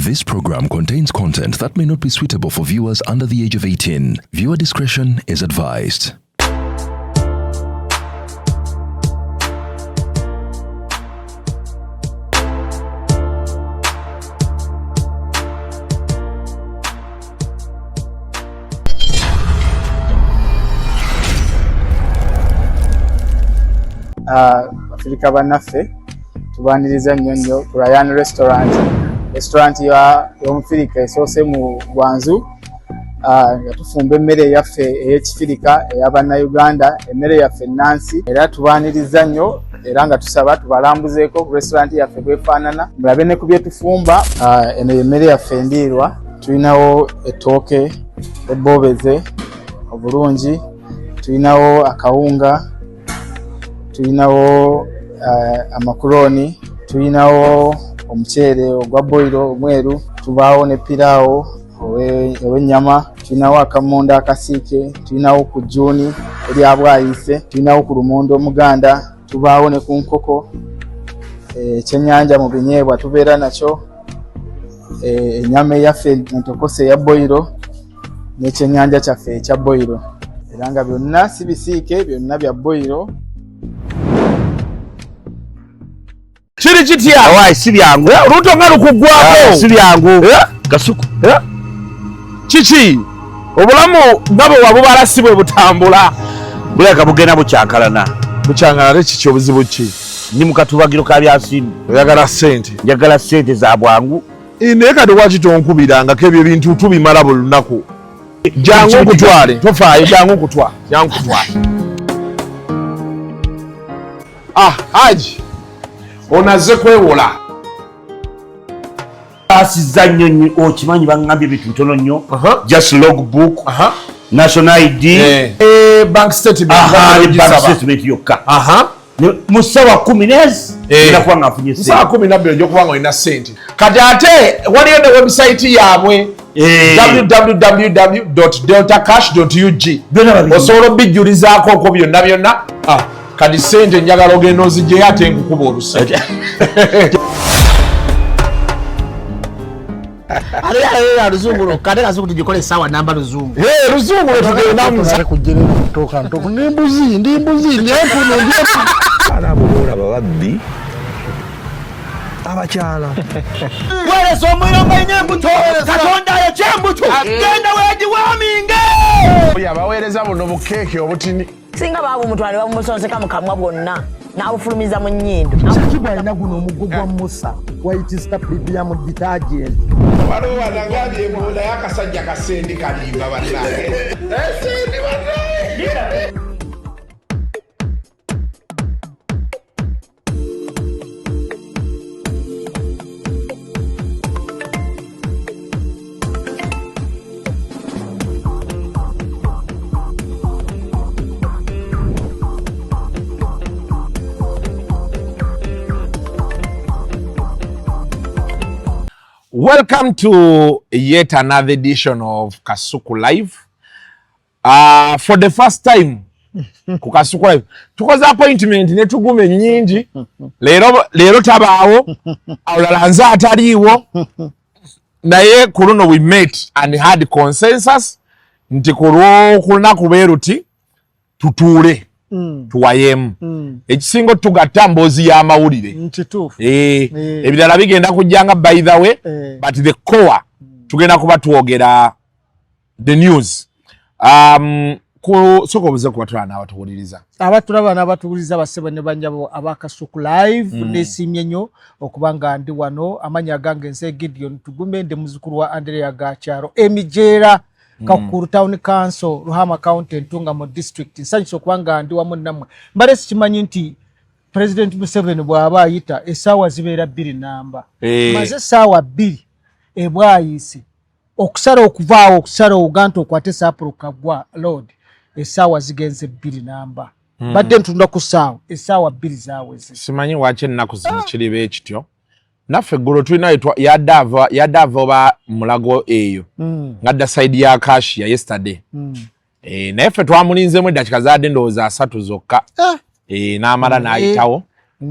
This program contains content that may not be suitable for viewers under the age of 18. Viewer discretion is advised. Afrika bannaffe tubaniriza nnyo ku Ryan restaurant ya Omufirika esoose mu Gwanzu yatufumba emmere yaffe ey'Ekifirika ey'Abannayuganda, emmere yaffe ennansi, era tubaniriza nnyo era nga tusaba tubalambuzeeko ku restaurant yaffe bwefaanana mulabe ne ku bye tufumba. Eno emmere yaffe endiirwa, tulinawo ettooke ebbobeze obulungi, tulinawo akawunga, tulinawo amakuroni, tulinawo omuceere ogwa boilo omweru, tubaawo ne piraawo ow'ennyama, tulinawo akamonda akasiike, tulinawo ku jjuuni erya bwayiise, tulinawo ku lumonde omuganda, tubaawo ne ku nkoko, ekyennyanja mu binyeebwa tubeera nakyo, ennyama eyaffe entokose eya boilo n'ekyennyanja kyaffe ekya boilo, era nga byonna si bisiike, byonna bya boilo. Chiri chitia awai si byangu ruto nga lukugwako si byangu gasuku chichi obulamu ngabo wabubala sibwe butambula buleka bugenda bucyankalana chichi obuzibu ki ndi mukatubagiro ka byasimu njagala sente za bwangu naye kati waki tonkubiranga ko ebyo bintu tubimala buli lunaku jangu nkutwale tofaayo jangu nkutwale Haji onaze kwewola asiza nnyo okimanyi bangambye bintu bitono nnyo just logbook national ID bank statement yokka mu ssaawa 10 nezi nakuba nga afunye ssaawa 12 ogyokuba nga olina ssente kati ate waliyo ne website yaabwe www.deltacash.ug osobola obijjulizaako okwo byonna kadi sente njagala ogenda ozigyeyo ate nkukuba olusa Luzungu kade kazungu tujikole sawa namba luzungu luzungu tugendamu kujjera kutoka ntoko ndi mbuzi nyenkuno arabuhura bababbi abakyala wale somwiro nganye mbuto katonda ya chembuto genda wedi waminge yabaweereza buno bukeeke obutini singa babu mutwale bamusonseka mukamwa bwonna n'abufulumiza mu nnyindo Sakibu alina guno omuggo gwa Musa White Star Premium Detergent waliwo wanagambye ebola y'akasajja kasendi kalimba bannange esendi bannange. Welcome to yet another edition of Kasuku Live. For the first time, ku Kasuku Live, tukoze appointment ne tugume nyingi. Lero tabaawo, awulala nze ataliiwo. Naye ku luno we met and had consensus nti ku lunaku beeruti tutuule. Tuwayemu ekisingo tugatta mboozi y'amawulire ebirala bigenda kujjanga by the way but the core tugenda kuba twogera the news soko buze kubatwala n'abatuwuliriza abatulaba n'abatuwuliriza basebe ne banjabo abakasuku live nesimye nnyo okubanga ndi wano amanya gange nse Gideon Tugume ndi muzukuru wa Andrea Gakyaro Emijeera Kakuru Town Council Ruhama County Ntungamo District nsanyusa okubanga ndi wamu nammwe mbale sikimanyi nti President Museveni bw'aba ayita essaawa zibeera 2 namba maze essaawa 2 ebwayise okusala okuvaawo okusala Uganda okwate sapro kagwa Lord essaawa zigenze 2 namba badde ntunda ku ssaawa essaawa 2 zaaweze simanyi waki ennaku zino kiri beekityo naffe eggulo tulina yadava oba mulago eyo ngadda side ya Acacia yesterday naye ffe twamulinzemu eddakiika zadde ndowooza 3 zokka n'amala n'ayitawo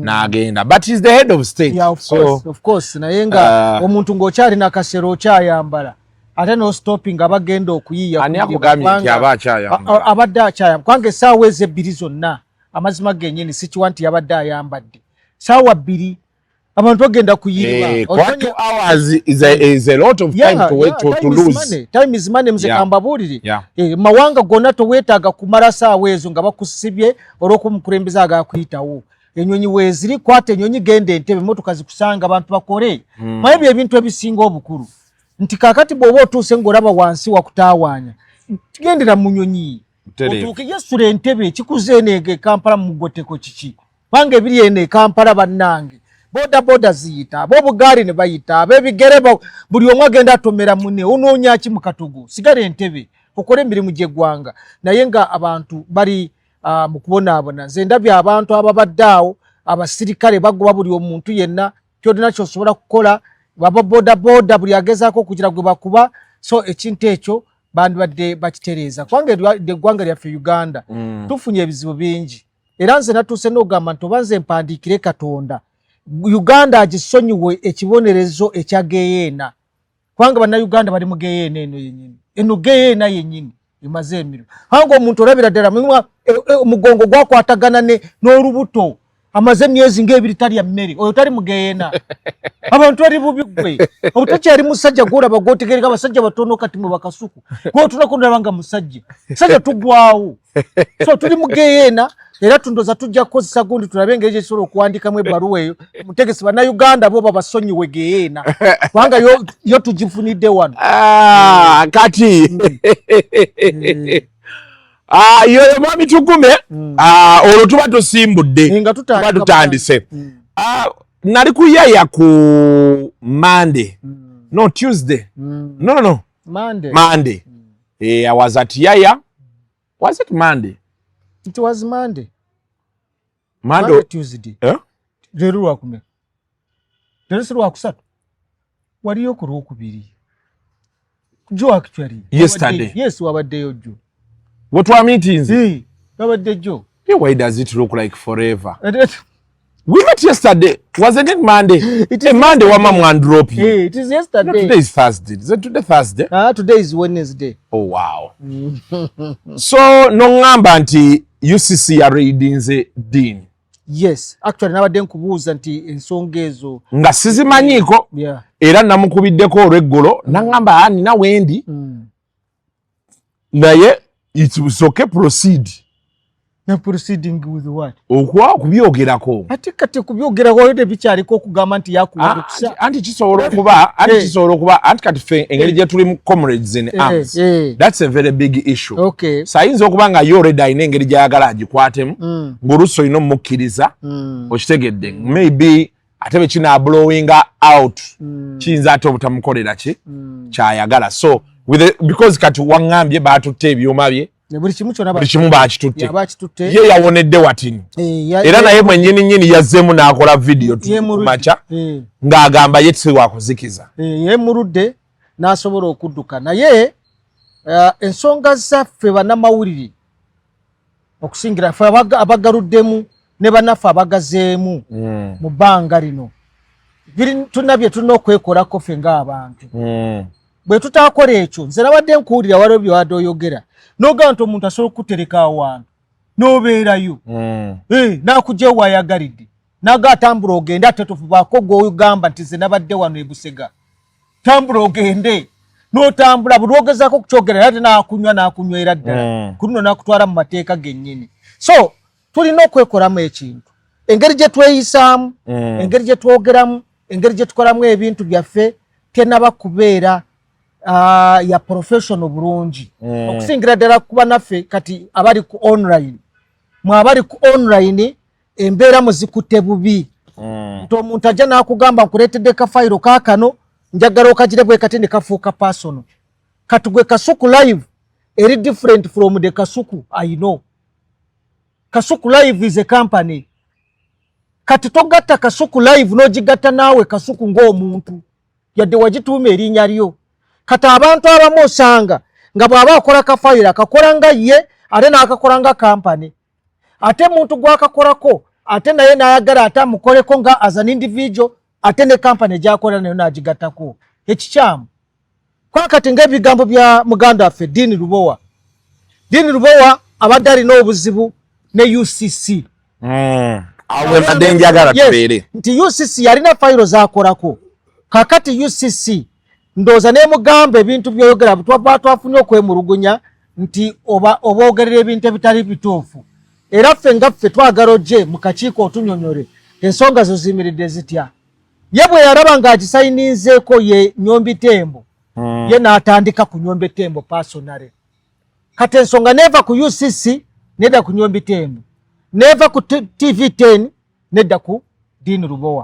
n'agenda but he's the head of state. Yeah, of course naye nga omuntu ng'okyali nakasero okyayambala ate no stopping abagenda okuyiya ani akugambye nti aba akyayambala abadde akyayambala kubanga essaawa ezo ebbiri zonna amazima gennyini sikiwa nti yabadde ayambadde ssaawa bbiri abantu bagenda kuyirwa. 2 hours is a lot of time to wait to lose. Time is money mzekamba bulire. Mawanga gonna toweetaaga kumala ssaawa ezo nga bakusibye olw'okumukulembeza agakuyitawo. Enyonyi weeziri kwate enyonyi gende entebe motoka zikusanga abantu bakole. Maybe ebintu ebisinga obukulu. Nti kakati bw'oba otuuse ng'olaba wansi wakutaawaanya. Gendera mu nyonyi. Otuuke yesula entebe kikuze ene Kampala mu Goteko kiki. Bange ebiri ene Kampala bannange. Boda ziyita abobugaali ne bayita abebigere buli omu agenda atomera munne onoonya ki mu katugu sigala entebe okole emirimu gy'eggwanga naye nga abantu bali mu kubonaabona nze ndabye abantu ababadde awo abasirikale bagoba buli omuntu yenna kyolina kyosobola kukola baba boda buli agezaako okugira gwe bakuba so ekintu ekyo bandibadde bakitereeza kubanga eggwanga lyaffe Uganda tufunye ebizibu bingi era nze natuuse n'ogamba nti oba nze mpandiikire Katonda Uganda agisonyiwe ekibonerezo ekyageyeena kubanga bannayuganda bali mu geyeena eno yennyini eno geyeena yennyini emaze emirimu hanga omuntu olabira ddala omugongo gwakwatagana n'olubuto amaze emyezi ng'ebiri talya mmere oyo tali mu geyeena abantu bali bubi gwe obutakyali musajja gwolaba gwotegereka abasajja batono kati mu bakasuku gwotunako ndaba nga musajja tugwawo so tuli mu geyeena era tundoza tujja kukozesa gundi tulabe engeri gyekisobola okuwandikamu ebbaluwa eyo mutegesi bannayuganda bo babasonyiwe geyeena kubanga yo tugifunidde wano kati yoyo mwami tugume olwo tuba tusimbudde tuba tutandise nali kuyaya ku Monday no Tuesday no Monday I was at Yaya. Was it Monday? It was Monday. Monday Tuesday. Leero lwakume. Leero si lwakusatu. Waliyo ku lwokubiri. Jo actually. Yesterday. Yes, wabaddeyo jo. What were meetings? Wabadde jo. Why does it look like forever? We met yesterday. Wasn't it Monday? It is Monday. One drop you. It is yesterday. No, today is Thursday. Is it today Thursday? Today is Wednesday. Oh wow. So no ngamba nti UCC ya readings Dean. Yes, actually nabadde nkubuuza nti ensonga ezo nga sizimanyiko era namukubiddeko olw'eggolo nangamba nina wendi naye it was okay proceed. Na proceeding with what? Okwa kubyogerako. Ate kati kubyogerako olede bicyaliko okugamba nti yakuwadukisa. Anti kisobola okuba anti kati fe engeri gye tuli comrades in arms. That's a very big issue. Okay. Sayinza okuba nga yo already ayina engeri gy'ayagala agikwatemu ng'oluusi olina omukkiriza okitegedde maybe ate bwe kina blowing out kiyinza ate obutamukolera ki kyayagala so because kati waŋŋambye baatutte ebyuma bye buli kimu bakitutte ye yawonedde watini era naye mwennyini yazzeemu n'akola vidiyo maca ng'agamba ye tiwakuzikiza yemuludde n'asobola okudduka naye ensonga zaffe bannamawulire okusingira ffe abagaluddemu ne bannaffe abagazeemu mu bbanga lino tunabye tulina okwekolako ffe ng'abantu bwe tutaakola ekyo nze nabadde nkuwulira waliwo byewadde oyogera n'ogamba nti omuntu asobola okutereka awantu n'obeerayo n'akugyayo waayagalidde naga atambula ogende ate tofubaako gw'ogamba nti nze nabadde wano e Busega tambula ogende n'otambula buli ogezaako okukyogera ate n'akunywera ddala ku luno n'akutwala mu mateeka gennyini so tulina okwekolamu ekintu engeri gye tweyisaamu engeri gye twogeramu engeri gye tukolamu ebintu byaffe tenaba kubeera ya professional bulungi okusingira ddala kuba naffe kati abali ku online mwabali ku online embeera muzikutte bubi nti omuntu ajja n'akugamba nkuleetedde kafayiro kaakano njagala okagire bwe kati ne kafuuka personal kati gwe Kasuku live eri different from the Kasuku I know. Kasuku live is a company kati togatta Kasuku live n'ogigatta naawe Kasuku ng'omuntu yadde wagituuma erinnya lyo kati abantu abamu osanga nga bw'aba akola kafayiro akakola nga ye ate n'akakola nga kampani ate muntu gw'akakolako ate naye n'ayagala ate amukoleko nga as an individual ate ne company gy'akola nayo n'agigattako ekikyamu kwakati ng'ebigambo bya muganda waffe Dean Lubowa abadde alina obuzibu ne UCC awe mbadde njagala tubeere nti UCC yalina fayiro z'akolako kakati UCC ndooza n'emugamba ebintu by'oyogera twafunye okwemulugunya nti oba ogerera ebintu ebitali bituufu era ffe nga ffe twagala ojje mu kakiiko otunyonyole ensonga zo ziyimiridde zitya ye bwe yaraba ng'agisayininzeeko ye Nyombi Tembo ye n'atandika ku Nyombi Tembo personally kati ensonga neva ku UCC nedda ku Nyombi Tembo neva ku TV10 nedda ku Dean Lubowa.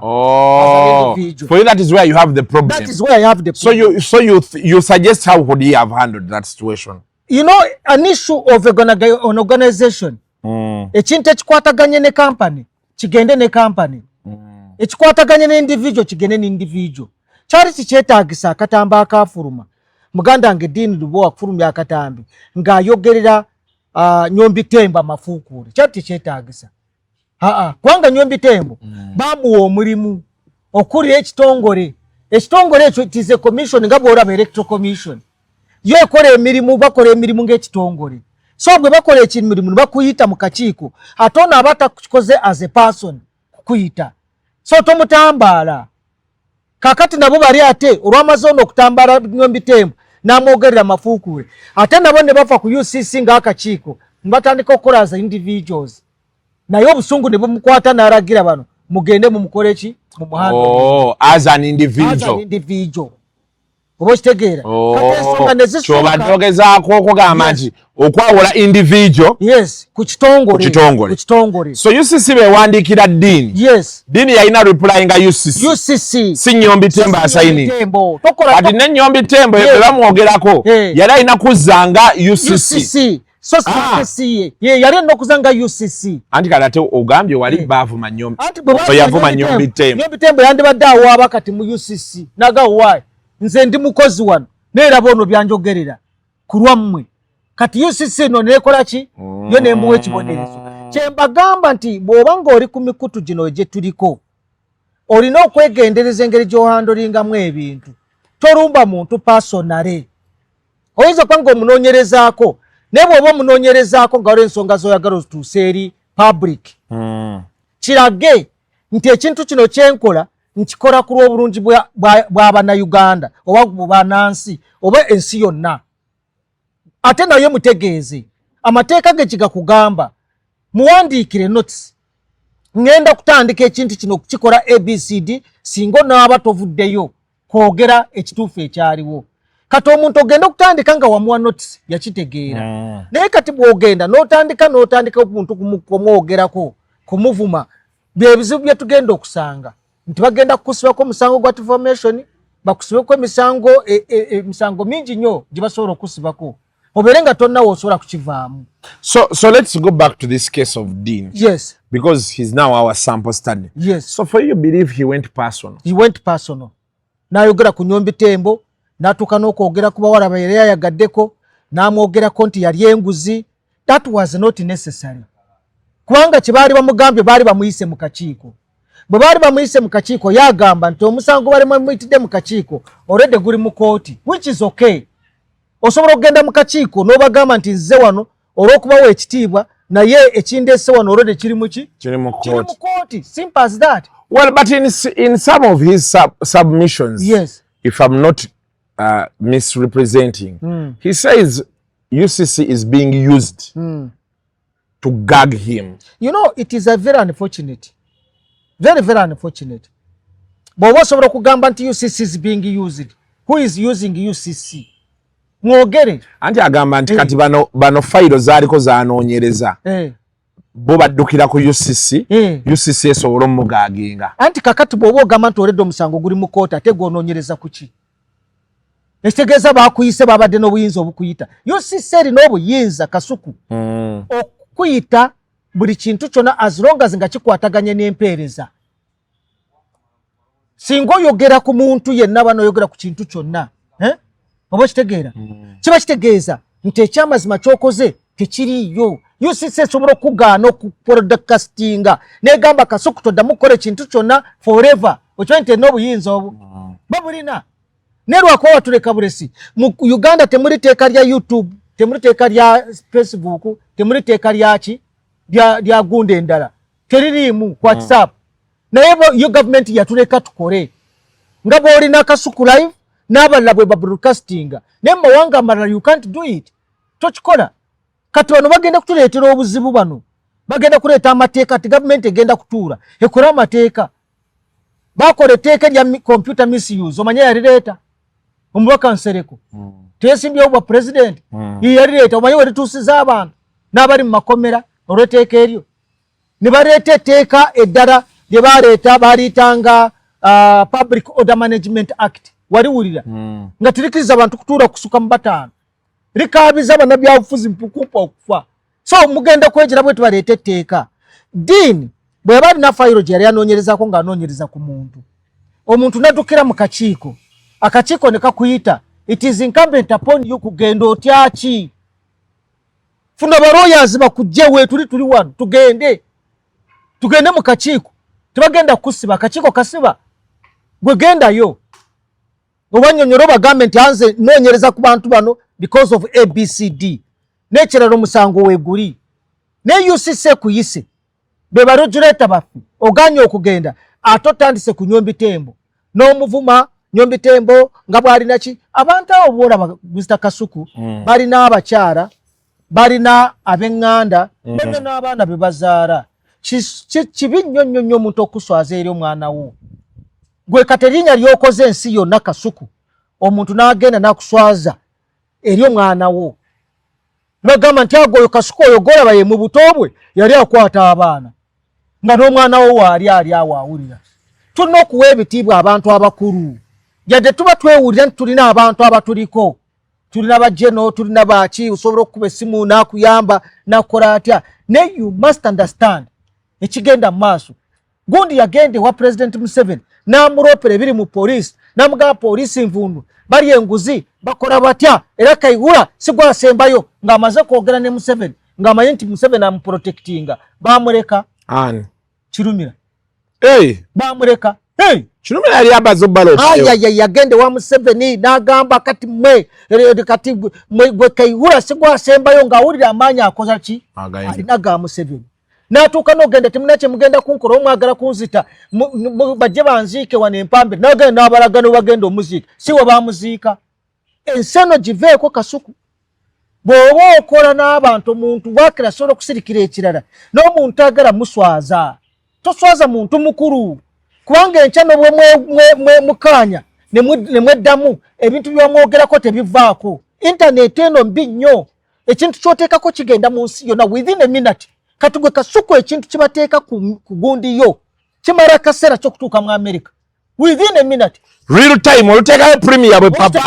For you, that is where you have the problem. That is where I have the problem. So you suggest how would he have handled that situation? You know, an issue of an organization. Ekintu ekikwataganye ne company kigende ne company. Ekikwataganye ne individual kigende ne individual. Kyali kikyetaagisa akatamba akafuluma. Muganda wange Dean Lubowa akufulumya akatambi ng'ayogerera Nyombi Tembo amafuukuule. Kyali kikyetaagisa. Kubanga Nyombi Tembo bamuwa omulimu okulira ekitongole ekyo kize commission nga bw'olaba electoral commission yo ekola emirimu bakola emirimu ng'ekitongole so bwe bakola emirimu bakuyita mu kakiiko ate ono aba takikoze as a person kukuyita so tomutambaala kakati nabo bali ate olw'amaze ono okutambaala Nyombi Tembo n'amwogerera amafuukuule ate nabo ne bafa ku UCC ng'akakiiko ne batandika okukola as individuals naye obusungu ne bumukwata n'alagira bano mugende mumukole ki mu muhanda as an individual oba okitegeera kati ensonga ne zisooka kyobadde ogezaako okugamba nti okwawula individual ku kitongole so UCC bewandiikira Dean Dean yalina reply nga UCC si Nyombi Tembo asayini kati ne Nyombi Tembo bamwogerako yali alina kuzza nga UCC so CCC yali nokuzanga UCC anti kalate ogambye wali bavuma Nyombi so yavuma Nyombi Tembo yandibadde awaaba kati mu UCC naga why nze ndi mukozi wano neeraba ono byanjogerera ku lwammwe kati UCC no nekola ki yo nemuwa ekibonerezo kyembagamba nti bw'oba ng'oli ku mikutu gino gye tuliko olina okwegendereza engeri gy'ohandolingamu ebintu tolumba muntu personale oyinza kuba ng'omunoonyerezaako naye bw'oba omunoonyerezaako nga waliwo ensonga z'oyagala ozituuse eri public kirage nti ekintu kino kyenkola nkikola ku lw'obulungi bw'abannayuganda oba bannansi oba ensi yonna ate naye mutegeeze amateeka ge kigakugamba muwandiikire notice ngenda kutandika ekintu kino kukikola ABCD singa onaaba tovuddeyo kwogera ekituufu ekyaliwo kati omuntu ogenda okutandika nga wamuwa notice yakitegeera naye kati bw'ogenda n'otandika omuntu kumwogerako kumuvuma byebizibu bye tugenda okusanga nti bagenda kukusibako omusango gwa defamation bakusibeko emisango mingi nnyo gye basobola okusibako obeere nga tonna w'osobola kukivaamu. So let's go back to this case of Dean. Yes. Because he's now our sample study. Yes. So for you believe he went personal? He went personal. N'ayogera ku Nyombi Tembo n'atuuka n'okwogera ku bawala be yali ayagaddeko n'amwogerako nti yali enguzi. That was not necessary. Kubanga kye baali bamugambye baali bamuyise mu kakiiko. Bwe baali bamuyise mu kakiiko yagamba nti omusango bali bamuyitidde mu kakiiko already guli mu kooti, which is okay. Osobola okugenda mu kakiiko n'obagamba nti nze wano olw'okubawa ekitiibwa naye ekindeese wano already kiri mu ki? Kiri mu kooti. Simple as that. Well, but in some of his submissions, yes, if I'm not misrepresenting, he says UCC is being used to gag him. You know, it is a very unfortunate. Very, very unfortunate. But what's over kugamba nti UCC is being used? Who is using UCC? Mwogere. Anti agamba nti kati bano fayiro zaaliko zaanoonyereza. Bo baddukira ku UCC. UCC esobola omugaaginga. Anti kakati bw'oba ogamba nti oledde omusango guli mu kooti ate gw'onoonyereza ku ki? Ekitegeeza baakuyise babadde n'obuyinza obukuyita. UCC erina obuyinza kasuku. Okuyita buli kintu kyonna as long as nga kikwataganye n'empeereza. Singa oyogera ku muntu yenna bano oyogera ku kintu kyonna. Oba kitegeera? Kiba kitegeeza nti ekyamazima ky'okoze tekiriyo UCC esobola okugaana okuprodcastinga negamba Kasuku toddamu kukola ekintu kyonna forever okyo nti n'obuyinza obwo babulina nerwakuba watuleka bulesi mu Uganda temuli teeka lya YouTube temuli teeka lya Facebook temuli teeka lyaki lya gundi endala teririimu ku WhatsApp naye yo government yatuleka tukole nga bw'olina Kasuku live n'abalala bwe babroadcastinga naye mu mawanga amalala you can't do it tokikola kati bano bagenda kutuleetera obuzibu bano bagenda kuleeta amateeka ati government egenda kutuula ekola amateeka bakola etteeka lya computer misuse omanye yalireeta omubaka Nsereko teyesimbyewo bwa president yalireeta omanye welituusiza abantu n'abali mu makomera olw'etteeka eryo ne baleeta etteeka eddala lye baleeta baaliyitanga Public Order Management Act waliwulira nga tirikiriza abantu kutuula kusuka mu bataano likaabiza bannabyabufuzi mpukumpa okufa so mugenda kwejera bwe tubaleeta etteeka Dean bwe bali na fayiro gye yali anoonyerezaako ng'anoonyereza ku muntu omuntu naddukira mu kakiiko akakiiko ne kakuyita it is incumbent upon you kugenda otyaki funa baroyazi bakujje tuli wano tugende mu kakiiko tebagenda kusiba akakiiko kasiba gwe gendayo obanyonyola bagambe nti anze noonyereza ku bantu bano because of ABCD n'ekirala omusango weeguli ne UCC kuyise be barojuleta baffe oganya okugenda ate otandise ku Nyombi Tembo n'omuvuma Nyombi Tembo nga bwalina ki abantu abo bwolaba Mr. Kasuku balina abakyala balina ab'eŋŋanda balina n'abaana be bazaala kibi nnyo omuntu okuswaza eri omwana wo gwe katerinya lyokoze ensi yonna Kasuku omuntu n'agenda n'akuswaza eri omwana wo bagamba nti agoyo Kasuku oyo golaba ye mu buto bwe yali akwata abaana nga n'omwana wo waali ali awo awulira tulina okuwa ebitiibwa abantu abakulu yadde tuba twewulira nti tulina abantu abatuliko tulina bajeno tulina baki osobola okukuba essimu n'akuyamba n'akola atya naye you must understand ekigenda mu maaso gundi yagende wa President Museveni n'amuloopera ebiri mu poliisi n'amugamba poliisi nvundu bali enguzi bakola batya era Kayihura sigwasembayo ng'amaze kwogera ne Museveni ng'amanyi nti Museveni amuprotectinga bamuleka ani Kirumira bamuleka Kirumira yali abazo ballot yagende wa Museveni n'agamba kati kati gwe Kayihura sigwasembayo ng'awulira amaanyi akoza ki alina ga Museveni n'atuuka n'ogenda temunakye mugenda kunkola omwagala kunzita bajje banziike wano Empambe n'agenda n'abalaga bagenda omuziika si we bamuziika ensi eno giveeko Kasuku bw'oba okola n'abantu omuntu waakira asobola okusirikira ekirala n'omuntu agala muswaza toswaza muntu mukulu kubanga enkya nobwe mukaanya ne mweddamu ebintu by'omwogerako tebivaako intaneti eno mbi nnyo ekintu ky'oteekako kigenda mu nsi yonna within a minute kati gwe Kasuku ekintu kibateeka ku gundi yo kimala akaseera ky'okutuuka mu America within a minute real time oluteekayo premier bwe papa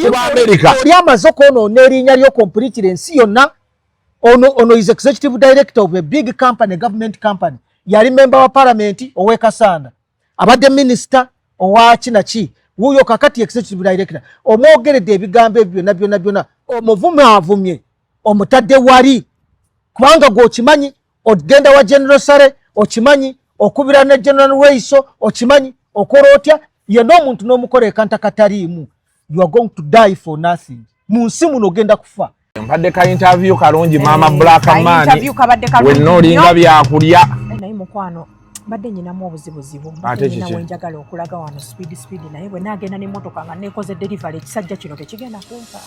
kuba America oli amaze okwonoona erinnya lyo completely ensi yonna ono is executive director of a big company government company yali member wa parliament ow'e Kasanda abadde minister owaki naki wuyo kakati executive director omwogeredde ebigambo ebyo byonna omuvume avumye omutadde wali kubanga gwokimanyi ogenda wa General Sare okimanyi okubira ne General Weiso okimanyi okola otya ye n'omuntu n'omukola ekanta kataliimu you are going to die for nothing mu nsi muno ogenda kufa mpadde ka interview kalungi mama Black Man wenna olinga byakulya naye mukwano badde nyinamu obuzibuzibu badde nyina wenjagala okulaga wano speed naye bwe naagenda n'emmotoka nga neekoze delivery ekisajja kino tekigenda kumpa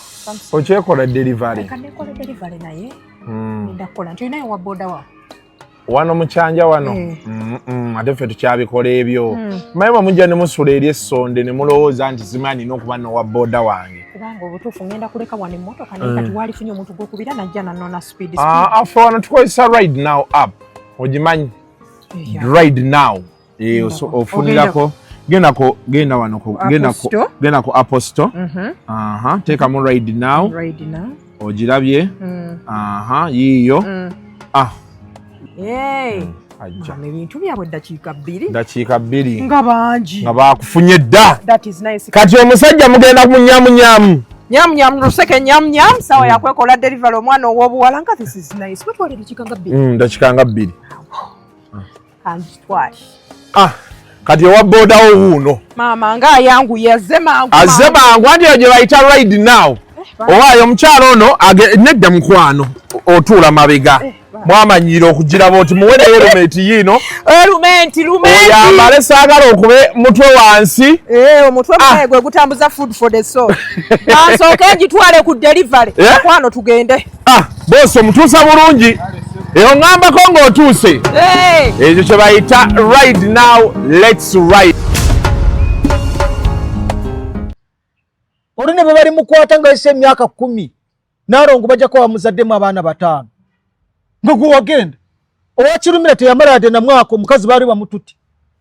okyekola delivery kanekola delivery naye ndakukola nti olinayo wa boda wa wano mukyanja wano ate ffe tukyabikola ebyo maye bamujja ne musula eri essonde ne mulowooza nti simanyi n'okuba nowa boda wange kubanga obutuufu ngenda kuleka wano emmotoka naye kati waalifunye omuntu gw'okubira najja nanona speed affe wano tukozesa ride now app ogimanyi ride now ofunirako genda wano genda ku Apple Store teekamu ride now ogirabye yiiyo ebintu byabwe dakiika bbiri nga bangi nga bakufunye dda kati omusajja mugenda munyamunyamu Nyam luseke nyam sawa ya kwekola delivery omwana owobuwala nga this is nice. What wali dakika 2? Dakika 2. And twash. Kati owa boda wuno. Mama nga yangu yazema andi oje bayita ride now. Owayo omukyalo ono nedda mukwano otuula mabega. Mwamanyira okugira boti muwere helmet yino. Helmet. Oyambale saagala okube mutwe wansi. Omutwe gwe gutambuza food for the soul. Nasooke ngitwale ku delivery. Kwano tugende. Boss omutuusa bulungi. Eyo ngambako ng'otuuse. Ekyo kye bayita ride now, let's ride. Olune bwe bali mukwata nga ese emyaka 10 narongo bajjako bamuzaddemu abaana 5 ngo wagenda owakirumira teyamala ade na mwaka omukazi bali bamututi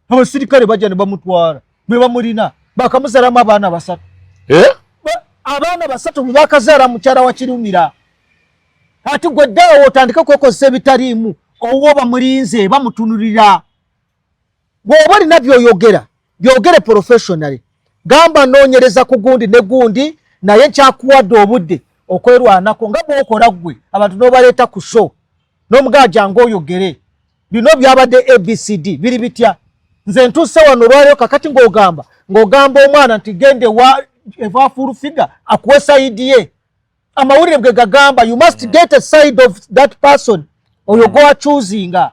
abasirikale bajja ne bamutwala bwe bamulina bakamuzalamu abaana 3 abaana 3 bwe bakazala mukyala wakirumira ati gwe ddawo otandika kwekozesa ebitaliimu owo bamulinze bamutunulira bw'oba olina byogere professionally gamba noonyereza ku gundi ne gundi naye nkyakuwadde obudde okwerwanako nga bw'okola gwe abantu n'obaleeta ku show n'omugaja ng'oyogere bino byabadde ABCD biri bitya nze ntuuse wano olwaleero kakati ng'ogamba omwana nti gende eva full figure akuwe sayidi ye amawulire bwe gagamba you must get a side of that person oyo goa choosinga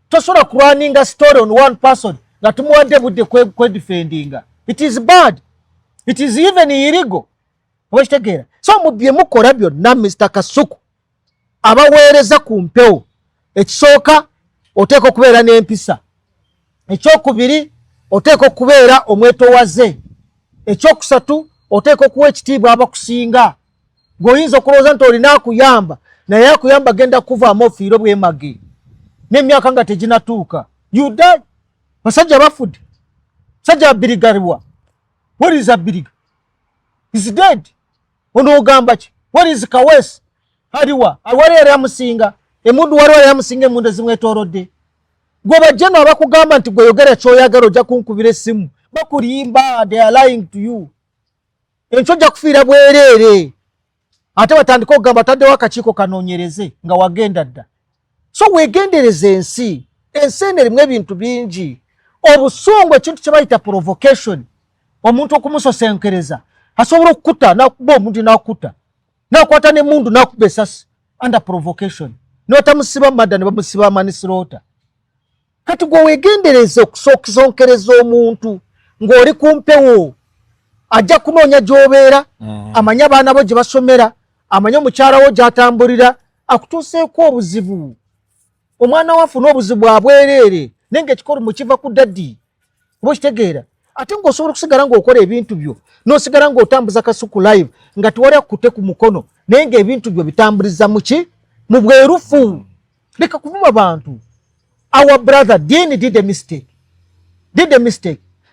tosobola kurwaninga story on one person nga tumuwadde budde kwedefendinga. It is bad. It is even illegal. Washtegera. So mubye mukola byonna Mr. Kasuku. Abaweereza ku mpewo. Ekisooka oteeka okubeera n'empisa. Ekyokubiri oteeka okubeera omwetowaze. Ekyokusatu oteeka okuwa ekitiibwa abakusinga. G'oyinza okulowooza nti olina akuyamba naye akuyamba genda kuvaamu ofiiro bwemage. N'emyaka nga teginatuuka. You die. Basajja bafudde. Sajja abirigaribwa. What is abiriga? He's dead. Ono ogamba ki? What is Kawesi? Haliwa. Awali yari amusinga. Emundu wali yari amusinga emundu zimwetoolodde. Gwe bajjano abakugamba nti gwe yogera ky'oyagala ojja kunkubira essimu. Bakulimba. They are lying to you. Enkyo ojja kufiira bwereere. Ate batandika okugamba ataddewo akakiiko kanoonyereze nga wagenda dda. So weegendereze ensi. Ensi eno erimu ebintu bingi. Obusungu ekintu kye bayita provocation. Omuntu okumusosenkereza asobola okukuta nakuba omuntu nakuta nakwata n'emundu nakuba essasi under provocation n'otamusiba madda ne bamusiba amanisirota. Kati gwe weegendereze okusonkereza omuntu ng'oli ku mpewo ajja kunoonya gy'obeera amanya abaana bo gye basomera amanya omukyala wo gy'atambulira akutuuseeko obuzibu. Omwana wafuna obuzibu abwereere nenge ekikolo mukiva ku daddi oba okitegeera ate ng'osobola okusigala ng'okola ebintu byo n'osigala ng'otambuza Kasuku live nga tewali akutte ku mukono naye ng'ebintu byo bitambuliza muki mu bwerufu. Leka kuvuma bantu. Our brother Dean did a mistake.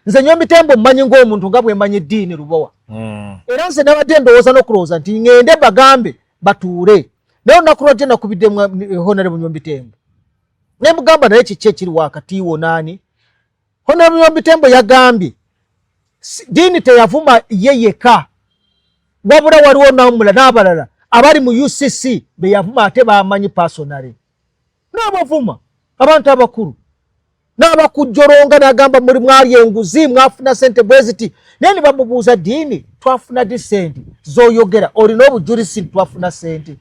Nze Nyombi Tembo mmanyi ng'omuntu nga bwe mmanyi Dean Lubowa. Era nze nabadde ndowooza n'okulowooza nti ngende bagambe batuule naye olunaku lwajja nakubidde Honorable Nyombi Tembo ne mugamba naye kiki ekiri wakati wo naani. Honorable Nyombi Tembo yagambye Dean teyavuma ye yeka wabula waliwo n'omulala n'abalala abali mu UCC be yavuma ate bamanyi personally n'abavuma abantu abakulu n'abakujjoronga n'agamba muri mwali enguzi mwafuna sente bweziti naye ne bamubuuza Dean twafuna di sente z'oyogera olina obujulisi twafuna sente.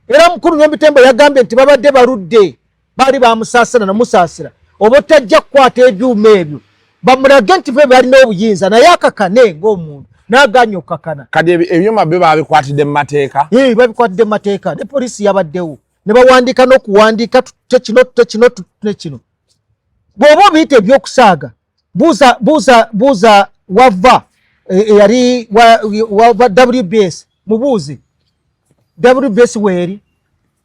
Era mukulu Nyombi Tembo yagambye nti babadde baludde bali bamusaasira na musaasira oba otajja kukwata ebyuma ebyo bamulage nti be balina obuyinza naye akakane ng'omuntu n'aganya okukakana. Kati ebyuma byo babikwatidde mu mateeka? Babikwatidde mu mateeka ne poliisi yabaddewo ne bawandiika n'okuwandiika tekino. Bw'oba obiyita ebyokusaaga buuza wava eyali wa WBS mubuuze WBS weeri.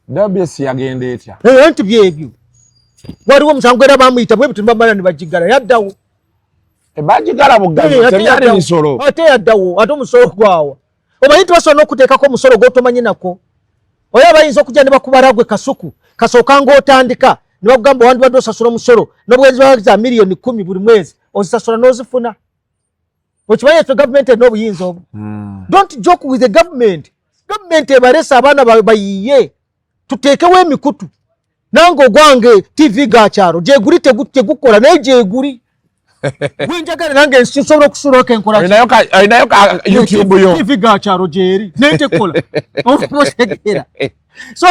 WBS yagenda etya? Nti byebyo waliwo omusango era bamuyita bwe bitu bamala ne bagigala yaddawo. Bagigala bugazi tebyali misolo. Ate yaddawo ate omusolo gwawa. Omanyi nti basobola n'okuteekako omusolo gw'otomanyi nako. Oyo bayinza okujja ne bakubala gwe Kasuku kasooka ng'otandika ne bakugamba wandibadde osasula omusolo n'obwezi bwa za miliyoni 10 buli mwezi ozisasula n'ozifuna. Ochibaye to government no buyinzo. Don't joke with the government. Government ebaresa abana bayiye. Tutekewe emikutu. Nango gwange TV gacharo. Jeguri tegukola naye jeguri. Winjagala nange nsobola kusuroka enkola. Inayoka YouTube yo. TV gacharo jeri. Nete kola. Ofumoshegera. So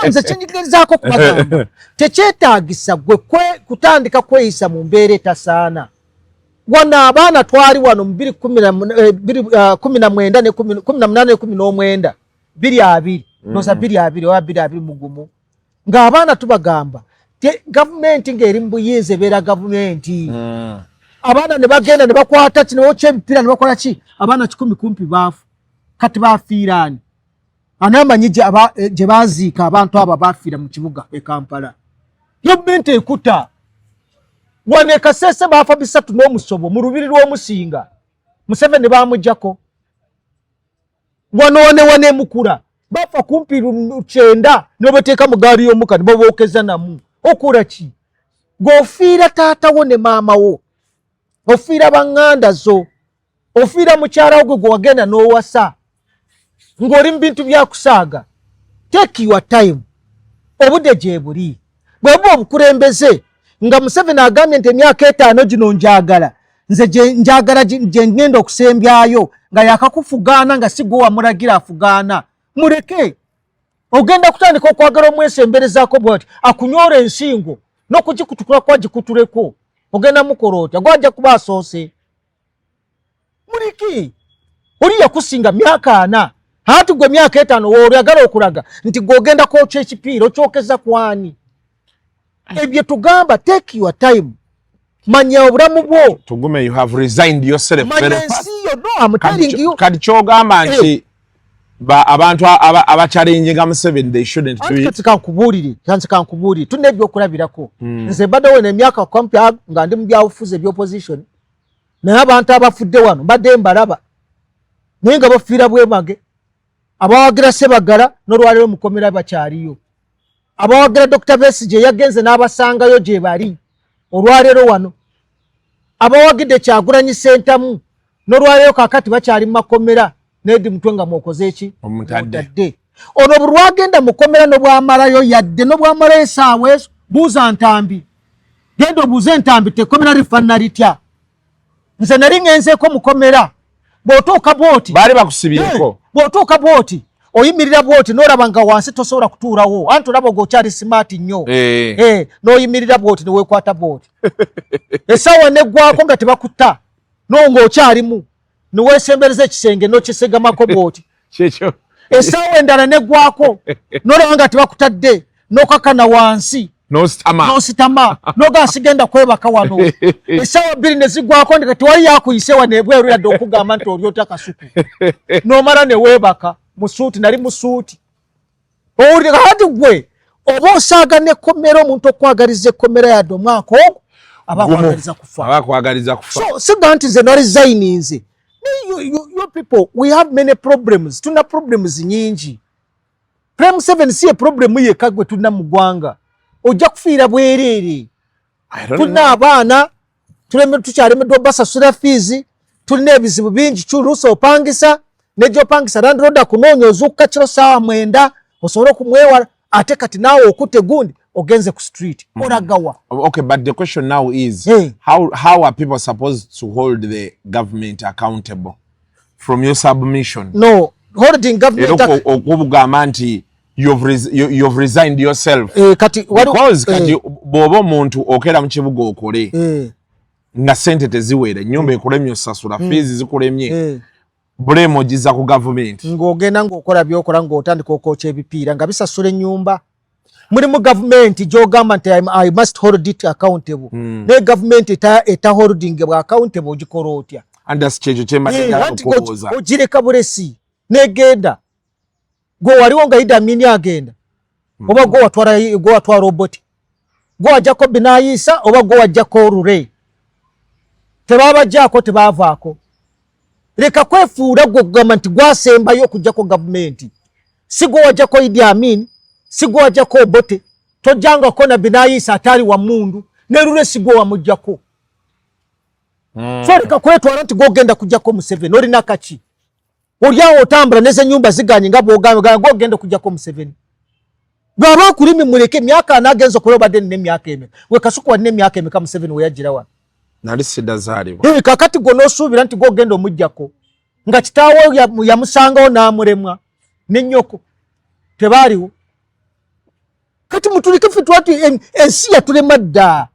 nze kinjigirizaako kubagamba tekyetaagisa gwe kutandika kweyisa mu mbeera etasaana. Wano abaana twali wano mu 2019 ne 2019 220 nosa 220 oba 220 mugumu ng'abaana tubagamba gavumenti ng'eri mu buyinza ebeera gavumenti. Abaana ne bagenda ne bakwata ki ne bokya emipiira ne bakola ki abaana 10 kumpi baafu kati baafiiraani. Anamanyi je baziika abantu aba bafiira mu kibuga e Kampala. Gavumenti ekuta. Wane Kasese bafa 3 n'omusobo mu lubiri lw'omusinga. Museveni bamujjako. Wane mukura. Bafa kumpi 9 n'obateeka mu gaali y'omuka ne bookeza namu. Okura ki? G'ofiira taata wo ne maama wo. Ofiira banganda zo. Ofiira mukyala gwe wagenda n'owasa. Ngori mbintu bya kusaaga. Take your time. Obude je buli. Bwebo obukulembeze nga Museveni agambye nti emyaka 5 gino njagala. Nze njagala je ngenda okusembyayo nga yakakufugana nga sigo wamuragira afugana. Mureke. Ogenda kutandika okwagala omwesemberezaako bwati akunyora ensingo n'okugikutukula kwa gikutuleko. Ogenda mukorota gwajja kuba asoose. Mureke. Oli yakusinga myaka 4. Hati gwe myaka 5 woyagala okulaga nti gogenda kocha ekipiira okyokeza kwani. Ebyo tugamba take your time. Manya obulamu bwo. Tugume you have resigned yourself very fast. No, I'm telling you. Kadi kyogamba nti abantu abachallenginga Museveni they shouldn't do it. Katika nkubulire. Tunebyo okulabirako. Nze badde wona emyaka kumpi nga ndi mu byabufuzi by'opposition. Naye abantu abafudde wano badde mbalaba. Naye nga bafiira bwemage. Abawagira Sebagala n'olwaliro mukomera bakyaliyo. Abawagira Dr. Besigye yagenze n'abasangayo gye bali olwaliro wano. Abawagidde Kyagulanyi Ssentamu n'olwaliro kakati bakyali mu makomera n'edi mutwe nga mwokoze eki omutadde. Ono bulwagenda mukomera n'obwamalayo yadde n'obwamalayo essaawa ezo buuza Ntambi. Genda obuuze Ntambi tekomera lifaanana litya. Nze nali ngenzeeko mukomera. Bw'otuuka bwoti baali bakusibyeko. Bw'otuuka bwoti oyimirira bwoti n'olaba nga wansi tosobola kutuulawo anti olaba ng'okyali smart nnyo. N'oyimirira bwoti ne weekwata bwoti. Essaawa neggwako nga tebakutta ng'okyalimu ne weesembereza ekisenge n'okisegamako bwoti. Essaawa endala neggwako n'olaba nga tebakutadde n'okakana wansi. N'ositama n'oga nsigenda kwebaka wano. Essaawa 2 ne ziggwako nga tewali yakuyise wano ebweru yadde okugamba nti olyota kasuku. N'omala ne weebaka musuuti nali musuuti. Owulira hati gwe oba osaaga n'ekkomera omuntu okwagaliza ekkomera yadde omwaka ogwo abakwagaliza kufa. So siga nti nze nalizayininze. You people, we have many problems. Tuna problems nyingi. Prime 7 si ye problem yekka gwe tulina mu ggwanga. Ojja kufiira bwereere. Tulina abaana tukyalemeddwa basasula fees. Tulina ebizibu bingi kyuluusa opangisa n'egyopangisa Land Road kunoonya ozuukuka kiro ssaawa 9 osobole okumwewala ate kati naawe okutte gundi ogenze ku street. Olagawa. Okay, but the question now is how are people supposed to hold the government accountable from your submission? No, holding government okubugamba nti you've resigned yourself. Because kati bw'oba omuntu okera mu kibuga okole nga sente teziwera ennyumba ekulemye osasula fees zikulemye blame ogiza ku government ng'ogenda ng'okola byokola ng'otandika okwokya ebipiira nga bisasula ennyumba. Muri mu government gy'ogamba nti I must hold it accountable. Ne government eta holding bwa accountable ogikola otya? Andas kyekyo kyemala okubuuza. Ogireka bulesi negenda gwe waliwo nga Idi Amin agenda oba gwe watwala robot gwe wajjako Binaisa oba gwe wajjako Rure tebabajjako tebavaako. Leka kwefuula gwe kugamba nti gwasembayo okujjako gavumenti. Si gwe wajjako Idi Amin, si gwe wajjako Obote, tojjangako na Binaisa atali wa mundu ne Rure si gwe wamujjako. So leka kwetwala nti gogenda kujjako Museveni olina kaki olyawo otambula neze nyumba ziganye nga bwogamba gogenda kujjako Museveni bwaba kulimi muleke myaka anagenzo kuloba den ne myaka eme we Kasuku wa ne myaka eme ka Museveni we yajira wa nali sidazalibwa kakati gono suubira nti gogenda omujjako nga kitaawo ya musangawo n'amuremwa n'ennyoko tebaaliwo kati mutulike ffe twati ensi yatulema dda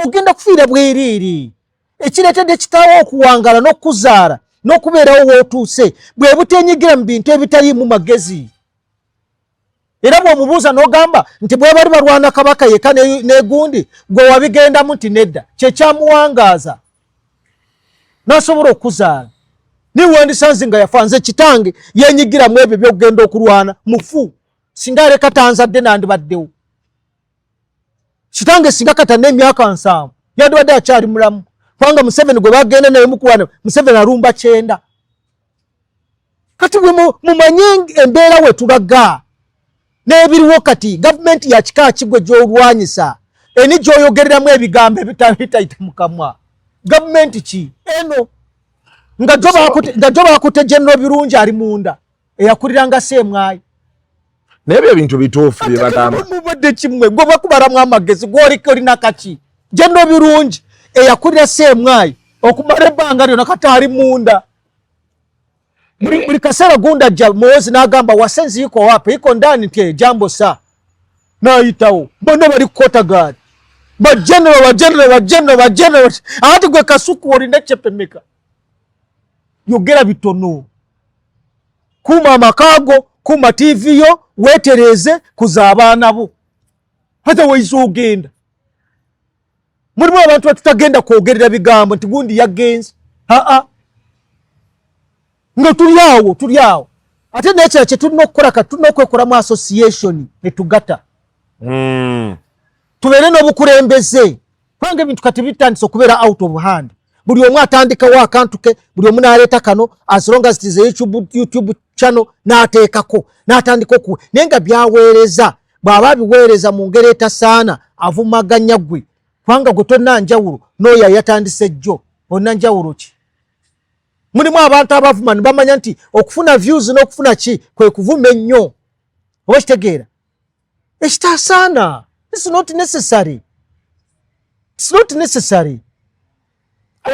ogenda kufiira bwerere ekireetedde kitaawo okuwangala n'okuzaala n'okubeerawo wootuuse bwe butenyigira mu bintu ebitaliimu magezi era bw'omubuuza n'ogamba nti bwe bali balwana kabaka yeka n'egundi gwe wabigendamu nti nedda kyekyamuwangaaza n'asobola okuzaala niwandisanze nga yafanze kitange yenyigiramu ebyo byokugenda okulwana mufu singa aleka tanzadde nandibaddewo kitange singa kata n'emyaka 7 yandibadde akyali mulamu kubanga Museveni gwe bagenda naye mukulwana Museveni alumba 9 kati bwe mumanye embeera we tulaga n'ebiriwo kati gavumenti ya kika kigwe gy'olwanyisa eni gy'oyogereramu ebigambo ebitayita mu kamwa gavumenti ki eno nga joba akutejenno birungi ali munda eyakuliranga Semwayi nebyo ebintu bituufu bye bagamba mubadde kimwe gwe bakubalamu amagezi gwoliko olina kaki jenno birungi eyakulira Semwayi okumala ebbanga lyonna kati ali munda buli kaseera gunda jja Muhoozi n'agamba wasenzi iko wapi iko ndani nti jambo sa nayitawo bonna bali kukotagadi bajenero ati gwe Kasuku olina kyepemeka yogera bitono kuma amakago kuma TV yo wetereze kuza abaana bo hata waizo ogenda mulimu abantu batagenda kwogerera bigambo nti gundi yagenze nga tuliawo ate nekira kye tulina okukola kati tulina okwekola mu association netugata tubeere n'obukulembeze kubanga ebintu kati bitandise okubeera out of hand buli omu atandikawo akantu ke buli omu n'aleeta kano as long as it is a YouTube channel n'ateekako n'atandika okuwe naye nga byaweereza bw'aba biweereza mu ngeri etasaana avumaganya gwe kubanga gwe tonna njawulo n'oyo yatandise jjo onna njawulo ki mulimu abantu abavuma ne bamanya nti okufuna views n'okufuna ki kwe kuvuma ennyo oba kitegeera ekitasaana it's not necessary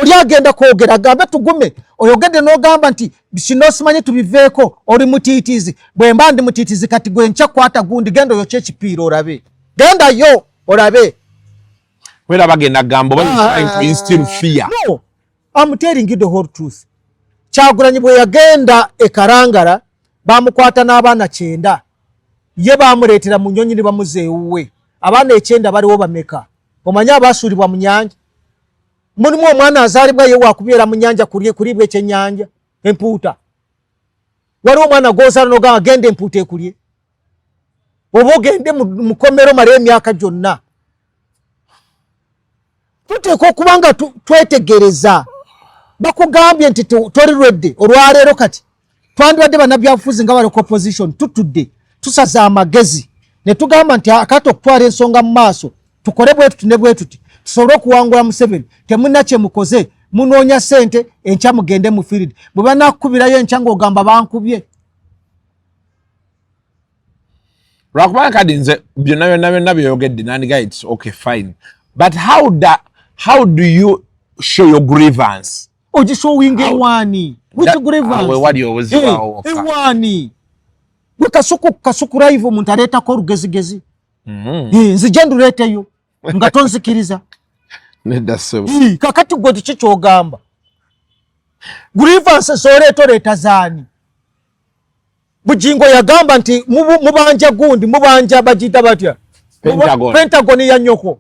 oli agenda kwogera agambe tugume oyogedde n'ogamba nti kino simanyi tubiveeko oli mutiitizi bwe mba ndi mutiitizi kati gwe nkya kwata gundi genda oyokya ekipiira olabe gendayo olabe wera bagenda gambo trying to instill fear. No, I'm telling you the whole truth. Kyagulanyi bwe yagenda e Karangara bamukwata n'abaana 9 ye bamuleetera mu nnyonyi ne bamuzeewuwe abaana 9 baliwo bameka omanya abasuulibwa mu nyanja mulimu omwana azaalibwa ye wakubeera mu nyanja kulibwa ekyennyanja empuuta waliwo omwana gwozaala n'ogamba genda empuuta ekulye oba ogende mu kkomero mala emyaka gyonna tuteeka okuba nga twetegereza bakugambye nti toli lwedde olwaleero kati twandibadde bannabyabufuzi nga baleka opposition tutudde tusaza amagezi ne tugamba nti akati okutwala ensonga mu maaso tukole bwe tuti ne bwe tuti tusobole okuwangula Museveni temulina kye mukoze munoonya ssente enkya mugende mu field bwe banakukubirayo enkya ng'ogamba bankubye lwakubanga kadi nze byonna byeyogedde nandiga it's okay fine but how do you show your grievance ogishowinga ewani which grievance wali obuzibawo ewani gwe Kasuku live omuntu aleetako olugezigezi nzije nduleeteyo nga tonzikiriza nedda ssebo kakati gwe kiki kyogamba grievance z'oleeta oleeta zaani Bujingo yagamba nti mubanja gundi mubanja bagiyita batya Pentagon ya nyoko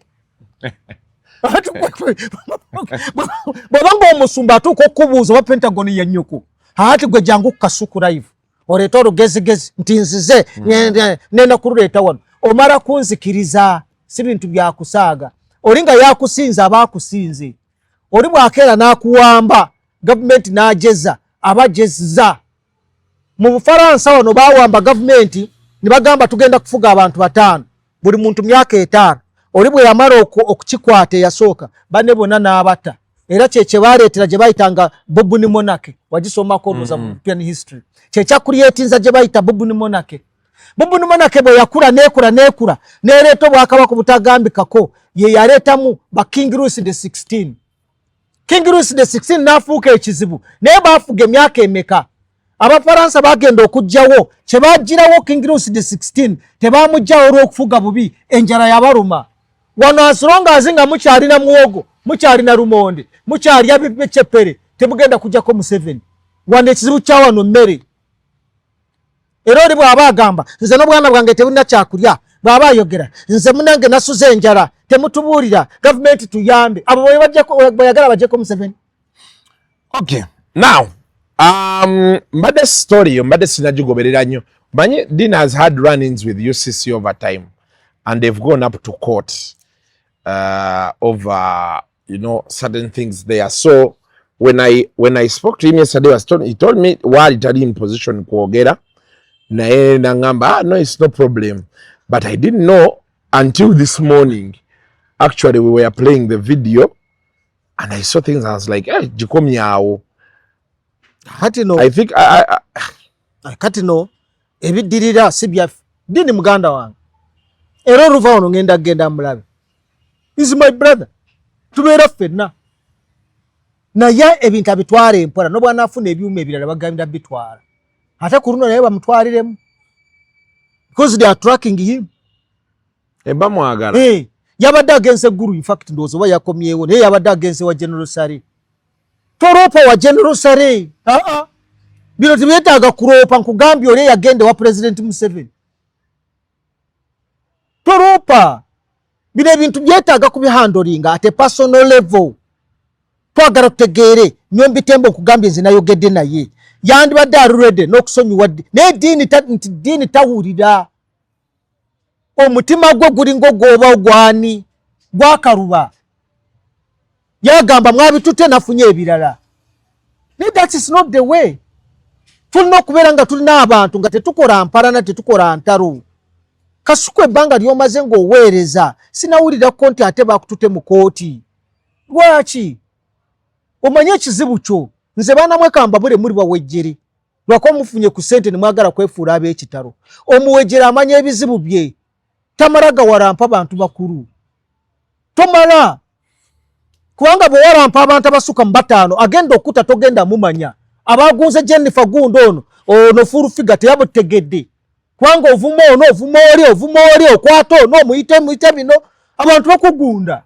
bwabanga omusumba atuuka okubuuza oba Pentagon ya nyoko ati gwe jangu Kasuku live oleeta olugezigezi nti nzize nenda kululeeta wano omala kunzikiriza si bintu byakusaaga oli nga yakusinza abaakusinze oli bwakeera n'akuwamba gavumenti n'ajeza abajezza mu Bufaransa wano bawamba gavumenti ne bagamba tugenda kufuga abantu 5 buli muntu myaka 5 oli bwe yamala okukikwata yasooka banne bonna n'abata era cheche baletera je bayitanga Bob ni Monake wagisoma ko ruza mu European history checha creatinza je bayita Bob ni Monake bwe yakura nekura nereto bwakaba ku butagambikako ye yaretamu ba King Louis the 16 nafuuka ekizibu naye bafuga emyaka emeka Abafaransa bagenda okujjawo kye bagirawo King Louis the 16 tebamujjawo olw'okufuga bubi enjala yabaruma wano asonga azinga mukyali na muwogo mukyali na rumonde mukyali yabipecheppere tebugenda kujjako mu 7 wano ekizibu kya wano mmere era oli bw'aba agamba nze n'obwana bwange tebulina kyakulya bw'aba ayogera nze munange nasuze enjala temutubuulira gavumenti tuyambe abo bweyagala bajjeko mu 7. Okay, now mbadde story mbadde sinagigoberera nnyo manyi Dean has had run-ins with UCC over time and they've gone up to court over certain things there. So when I spoke to him yesterday, he told me while he in position kuogera naye nangamba no, it's no problem, but I didn't know until this morning. Actually, we were playing the video and I saw things. I was like, hey, jikomi yao. Hatino. I think Katino ebidirira sibya Dini muganda wange era ruva ono ngenda genda mulabe is my brother tubeera ffenna naye ebintu abitwala empola n'obwana afuna ebyuma ebirala bagambira bitwala ate ku luno naye bamutwaliremu because they are tracking him eba mwagala yabadde agenze guru in fact ndozo wa yakomyewo naye yabadde agenze wa General Sari toropa wa General Sari bino tibetaaga kuropa nkugambye oli yagende wa President Museveni toropa bino ebintu byetaaga kubihandolinga ate personal level twagala tutegeere nyo mbitembo nkugambye nze nayogedde naye yandibadde already n'okusonyiwa naye diini tawulira omutima gwe guli ng'ogwoba ogwani gwakaluba yagamba mwabitute nafunye ebirala that is not the way. Tulina okubeera nga tulina abantu nga tetukola mpalana tetukola ntalo Kasuku ebbanga lyomaze ng'oweereza sinawulirako nti ate bakutute mu kooti lwaki omanye ekizibu kyo nze baana mwekamba bule muri bawejjere lwako mufunye ku ssente ne mwagala kwefuula ab'ekitalo omuwejjere amanya ebizibu bye tamalaga warampa abantu bakulu tomala kubanga bwe warampa abantu abasuka mu 5 agenda okuta togenda mumanya abagunze Jennifer Gundo ono furu figa teyabutegedde kubanga ovuma oli okwata ono muyite bino abantu bakugunda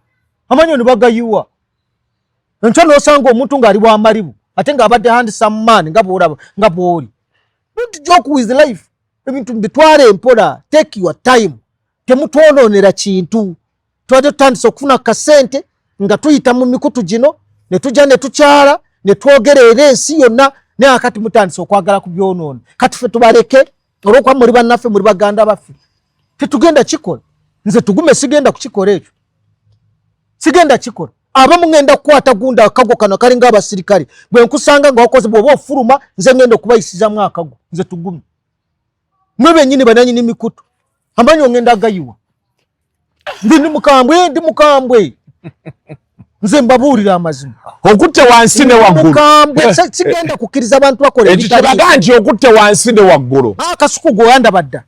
amanyo ne bagayiwa ntyo n'osanga omuntu ng'ali bw'amalibu ate ng'abadde handsome man nga bw'oli. Don't joke with life. Ebintu mbitwale empola. Take your time. Temutwonoonera kintu. Twadde tutandise okufuna kasente nga tuyita mu mikutu gino ne tujja ne tukyala ne twogerera ensi yonna naye akati mutandise okwagala ku byonoona. Kati ffe tubaleke olw'okuba muli bannaffe muli baganda baffe. Tetugenda kikola. Nze tugume sigenda kukikola ekyo. Sigenda kikola. Abamu ngenda kukwata gunda akago kano kali nga abasirikale bwe nkusanga nga wakoze bwoba ofuluma nze ngenda okubayisiza mu akago nze tugumi mwe bennyini bananyini mikutu amanyi ngenda agayiwa ndi mukambwe nze mbabuulira amazima okutte wansi ne waggulu mukambwe sigenda kukkiriza abantu bakola ekitulaga nti okutte wansi ne waggulu akasuku gw'oyanda badda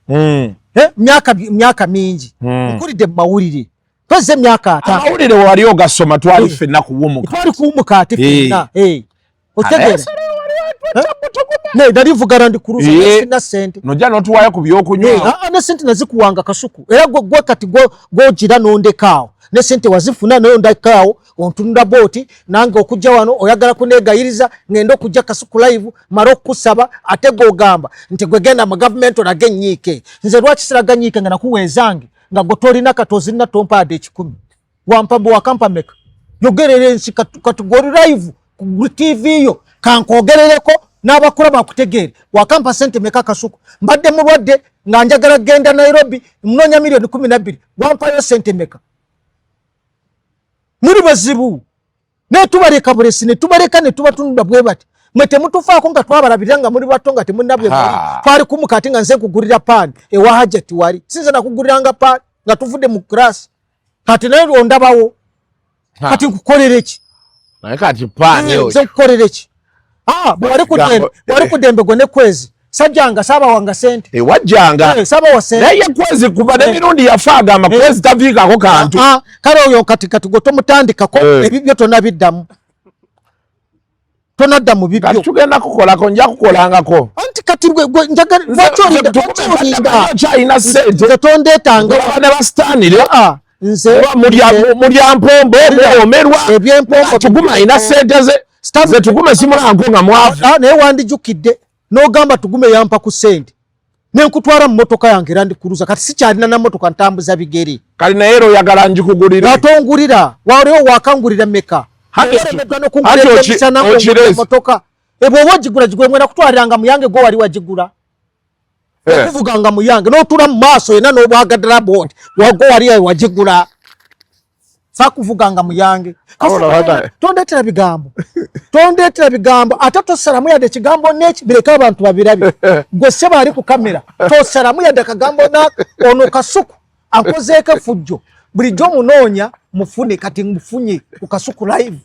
myaka mingi nkulidde mu mawulire Toze myaka ata. Amawulire wali ogasoma twali ffenna kuwumuka. Twali kuwumuka ate ffenna. Otegere. Ne ndalivugana ndi kuruza sina sente. Nojja n'otuwaayo ku by'okunywa. Ne sente nazikuwanga Kasuku. Era gwe kati gwogira n'ondekaawo. Ne sente wazifuna nayo ndakaawo ontunda booti nange okujja wano oyagala kunegayiriza ngenda okujja Kasuku live mara okusaba ate gogamba nti gwe genda mu government olage nyiike. Nze lwaki siraga nyiike nga nakuweezange. Nga gotolina katozi na tompa ade 10 wampambo wakampa meka yogerere nsi kategori live ku TV yo kankogerereko n'abakura bakutegere wakampa sente meka Kasuku mbadde mulwadde nga njagala genda Nairobi mnonya milioni 12 wampa yo sente meka muri bazibu ne tubaleka bulesi ne tubaleka ne tubatunula bwe bati mwete mutufaako nga twabalabiranga muri batonga temunabwe twali kumukati nga nze kugurira pani ewa hajati wali sinze nakuguriranga pani nga tuvudde mu class kati nayo ondabawo kati nkukolera ki naye kati paani oyo nze kukolera ki wali kudembe gwe ne kwezi sajjanga saba wanga sente wajjanga saba wa sente naye kwezi kuva n'emirundi yafa agamba kwezi taviikako kantu kale oyo kati gwe tomutandikako ebibyo tonabiddamu tonadda mu bibyo kati tugenda kukolako nja kukolangako anti kati kyalina sente tondeetanga ne bastanire nze mulya mpombo muwomerwa tuguma alina sente ze tugume simulanko nga mwavu naye wandijukidde n'ogamba tugume yampa ku sente nenkutwara mu motoka yange era ndikuruza kati sikyalina na motoka ntambuza bigere kali naye era oyagala njikugulira atongulira waliwo wakangulira meka motoka ebwoba ogigula gigule mwena kutwaliranga muyange gwe wali wagigula okuvuganga muyange n'otula mu maaso yena n'obwagadala bondi wagwe wali wagigula sakuvuganga muyange tondeetera bigambo ate tosalamu yadde ekigambo neki bireka abantu babirabe gwe seba ali ku kamera tosalamu yadde akagambo ono Kasuku ankozeeko effujjo bulijjo omunoonya mufune kati mufunye ku Kasuku live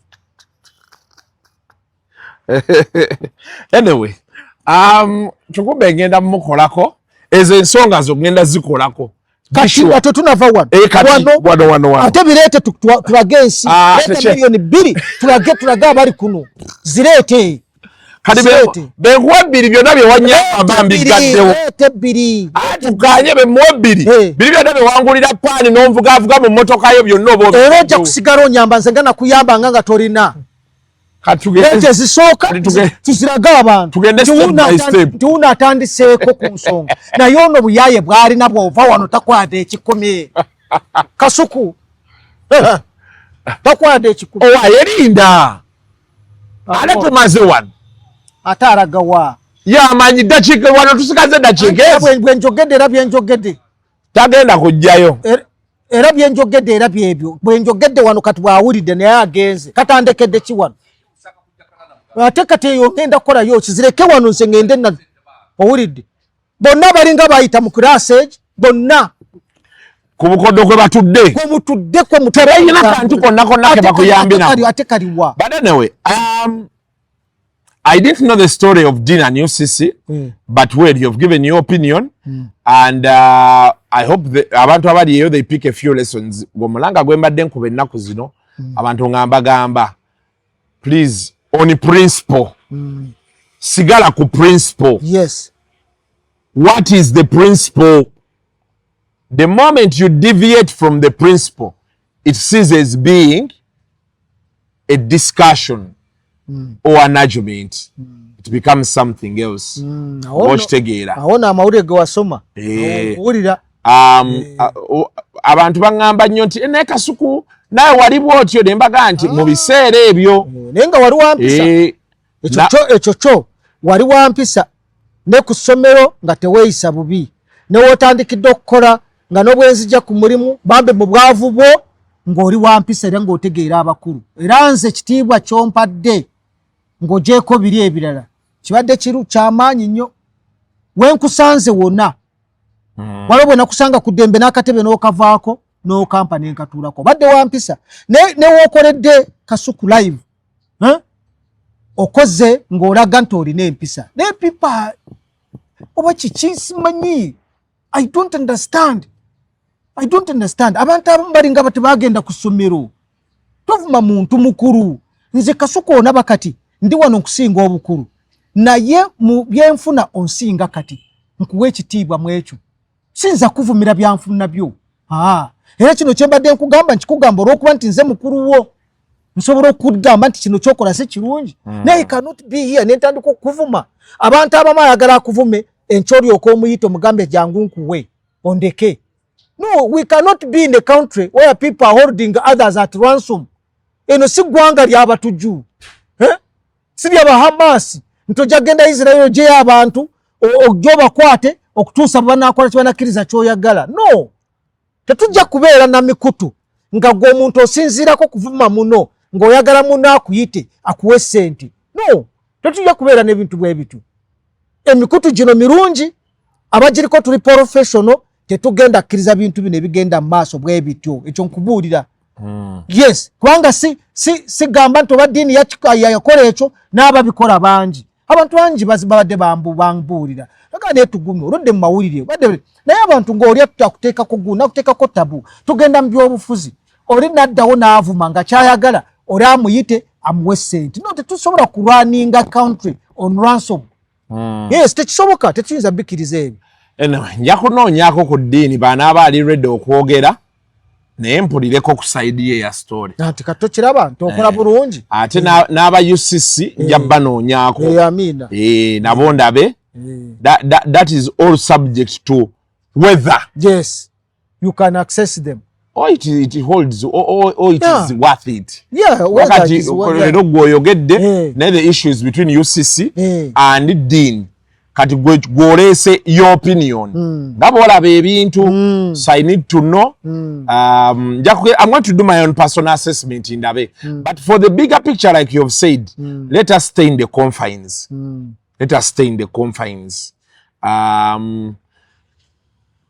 anyway tukumbe ngenda mukolako ezo ensonga zo ngenda zikolako kati wato tunava wano ate bireete tulage ensi leta milioni 2 tulage abali kuno zireete kati benkuwa 2 byonna bye wanyamba mbigaddewo tukanye bemuwa 2 byonna bye wangulira paani n'onvugavuga mu mmotoka yo byonna era ojja kusigala onyamba nze nga nakuyambanga nga tolina ete zisooka tuziraga abantu tiwuna atandiseeko ku nsonga naye ono buyaye bwalina bwova wano takwada ekikumi Kasuku takwada ekikumi owayerinda ate tumaze wano ate aragawa yamanyi dakiika wano tusigaze dakiika bwenjogedde era byenjogedde tagenda kujjayo era byenjogedde era byebyo bwenjogedde wano kati bwawulidde naye agenze katandekedde ki wano ate kati eyo ngenda kukolayo kizireke wano nse ngende na owulidde bonna balinga bayita mu classage bonna ku bukoddo kwe batudde terayina kantu konna ke bakuyambye nako ate kaliwa but anyway I didn't know the story of Dean and UCC but well you've given your opinion and I hope abantu abaliyo they pick a few lessons gomulanga gwembadde nkuba ennaku zino abantu ngamba please on principle sigala ku principle yes what is the principle the moment you deviate from the principle it ceases being a discussion or an argument it becomes something else okitegeera awona amawulire ge wasoma owulira abantu baŋŋamba nnyo nti naye Kasuku naye wali bwotyo ne mbaga nti mu biseera ebyo naye nga wali wampisa ekyo kyo wali wampisa ne ku ssomero nga teweeyisa bubi ne wootandikidde okukola nga n'obwenzija ku mulimu bambe mu bwavu bwo ng'oli wampisa era ng'otegeera abakulu era nze ekitiibwa kyompadde ng'ogyeko biri ebirala kibadde kyamaanyi nnyo wenkusanze wonna waliwo bwe nakusanga ku ddembe n'akatebe n'okavaako n'okampa n'enkatuulako badde wampisa ne wookoledde Kasuku live okoze ng'olaga nti olina empisa n'epipa oba kiki simanyi I don't understand abantu abamu balinga batebagenda ku ssomero tovuma muntu mukulu nze Kasuku onaba kati ndi wano nkusinga obukulu naye mu byenfuna onsinga kati nkuwa ekitiibwa mu ekyo sinza kuvumira byanfuna byo era kino kyembadde nkugamba nkikugamba olw'okuba nti nze mukulu wo nsobola okugamba nti kino kyokola si kirungi naye cannot be here nentandika okuvuma abantu abamu ayagala akuvume enkyolyoka omuyita omugambe jangu nkuwe ondeke no we cannot be in a country where people are holding others at ransom eno si ggwanga ly'abatujju si ly'abahamasi ntojagenda Israel gyeyo abantu ogyobakwate okutuusa bwebanakola kibanakkiriza kyoyagala no tetujja kubeera na mikutu nga gwe omuntu osinziirako kuvuma muno ng'oyagala muno akuyite akuwe ssente no tetujja kubeera n'ebintu bwe bitu emikutu gino mirungi abagiriko tuli professional tetugenda kkiriza bintu bino ebigenda mu maaso bwe bityo ekyo nkubuulira Yes, kubanga si gamba nti oba ddiini yakola ekyo n'ababikola bangi. Abantu bangi babadde bambuulira. Naga netugume oludde mu mawulire. Naye abantu ng'olya tutakuteekako guna kuteekako tabu. Tugenda mu by'obufuzi. Oli n'addawo n'avuma nga kyayagala oli amuyite amuwe ssente. No, tetusobola kulwaninga country on ransom. Yes, tekisoboka, tekiyinza bikkiriza ebyo. Nja kunoonyaako ku ddiini banaaba ali ready okwogera naye mpulireko ku sayidi ye ya story. Ati kato kiraba ntokola bulungi. Ate n'aba UCC nja banoonyaako. Amina. Nabo ndabe. That is all subject to whether. Yes, you can access them. Or it holds, or it is worth it. Yeah, whether it is worth it. Now the issue is between UCC and Dean. Kati gwolese your opinion. Gabola ebintu, so I need to know. I'm going to do my own personal assessment in that way. But for the bigger picture, like you have said, let us stay in the confines. Let us stay in the confines.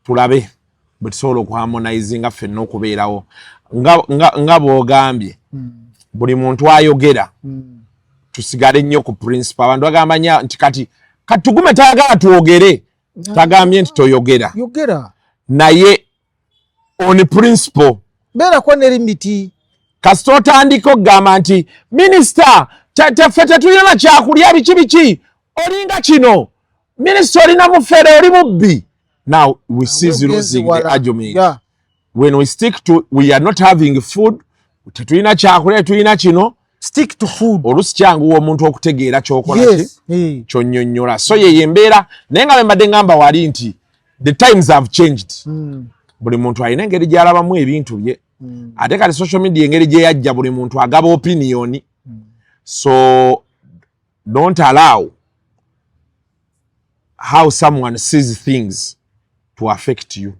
Tulabe. But solo kuharmonizing fenna okubeerawo nga bw'ogambye buli muntu ayogera tusigale nnyo ku principle. Abantu bagamba nnyo nti kati tugume tayagala twogere tagambye nti toyogera naye on principle beerako ne limiti kasita otandika okugamba nti minisita ffe tetulina kyakulya biki olinga kino minisita olina mufere oli mubbi. Now we cease losing the argument. Yeah. When we stick to we are not having food, tetulina kyakulya tulina kino, stick to food. Olusi kyangu omuntu okutegeera kyokola ki kyonnyonnyola. So ye embeera naye nga mbadde ngamba wali nti the times have changed. Buli muntu alina engeri gy'alabamu ebintu bye. Ate kati social media engeri gye yajja buli muntu agaba opinion. So don't allow how someone sees things to affect you.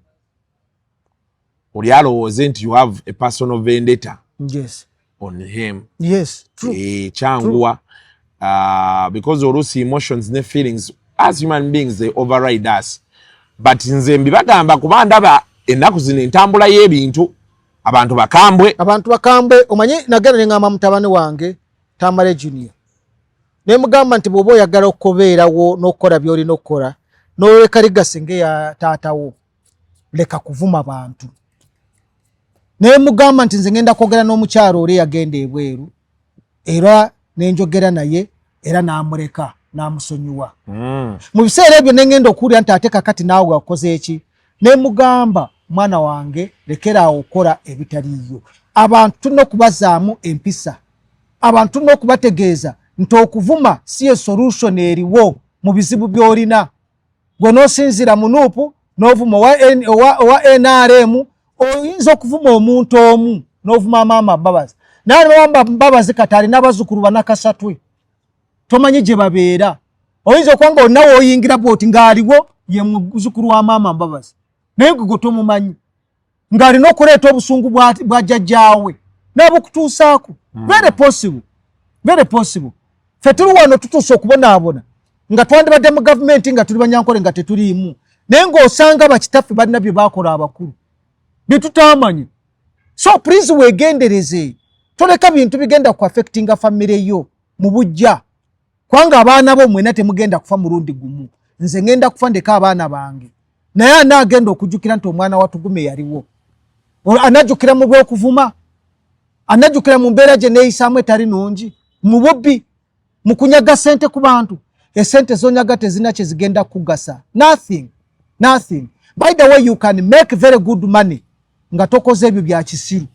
Oli alowooze nti you have a personal vendetta on him. Yes, true. Changuwa. Because olusi emotions ne feelings as human beings they override us. But nze mbibagamba kuba ndaba ennaku zino entambula y'ebintu abantu bakambwe omanyi nagenda ne ngamba mutabani wange Tamale Junior. Ne mugamba nti bw'oba oyagala okubeerawo n'okukola by'olina okukola n'oleka ligase ya taatawo leka kuvuma bantu. Ne mugamba nti nze ngenda kwogera n'omukyalo oli yagenda ebweru era nenjogera naye era n'amuleka n'amusonyiwa. Mu biseera ebyo ne ngenda okuwulira nti ate kakati naawe wakoze eki. Ne mugamba mwana wange lekeraawo okukola ebitaliiyo. Abantu tulina okubazaamu empisa. Abantu tulina okubategeeza nti okuvuma si solution eriwo mu bizibu by'olina. Gwe n'osinzira mu Nuupu n'ovuma owa NRM oyinza okuvuma omuntu omu n'ovuma maama Mbabazi. Naye maama Mbabazi kati alina abazzukulu banakasatwe. Tomanyi gye babeera. Oyinza okuba nga olinawo oyingira bw'oti ng'aliwo ye muzzukulu wa maama Mbabazi. Naye gwe tomumanyi. Ng'alina okuleeta obusungu bwa jjajjaawe n'abukutuusaako. Very possible. Very possible. Ffe tuli wano tutuuse okubonaabona nga twandibadde mu gavumenti nga tuli Banyankole nga tetuliimu. Naye ng'osanga bakitaffe balina bye baakola abakulu bye tutamanyi. So please weegendereze. Toleka bintu bigenda ku affectinga family yo mu bujja. Kwanga abaana bo mwena temugenda kufa mulundi gumu. Nze ngenda kufa ndeka abaana bange. Naye anaagenda okujjukira nti omwana watugume yaliwo. Anajjukira mu bw'okuvuma. Anajjukira mu mbeera gye neeyisaamu etali nungi. Mu bubbi. Mu kunyaga ssente ku bantu. Esente zonyaga tezina kye zigenda kugasa. Nothing. By the way, you can make very good money nga tokoze ebyo bya kisiru.